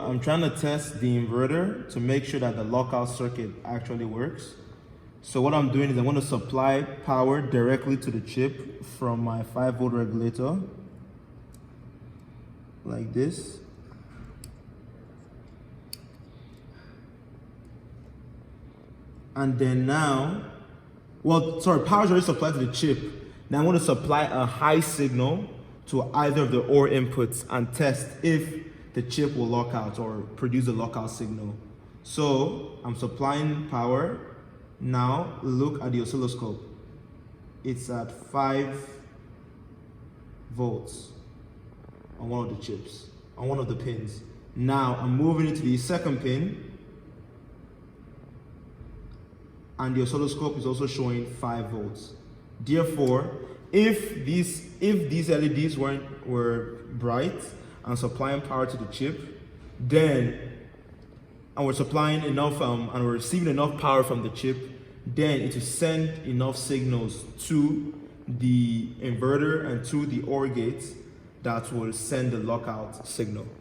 I'm trying to test the inverter to make sure that the lockout circuit actually works. So what I'm doing is I'm going to supply power directly to the chip from my 5-volt regulator, like this. And then now, power is already supplied to the chip. Now I'm going to supply a high signal to either of the OR inputs and test if the chip will lock out or produce a lockout signal. So I'm supplying power. Now look at the oscilloscope. It's at 5 volts on one of the chips, on one of the pins. Now I'm moving it to the second pin, and the oscilloscope is also showing 5 volts. Therefore, if these LEDs were bright and supplying power to the chip, and we're supplying enough and we're receiving enough power from the chip, then it will send enough signals to the inverter and to the OR gates that will send the lockout signal.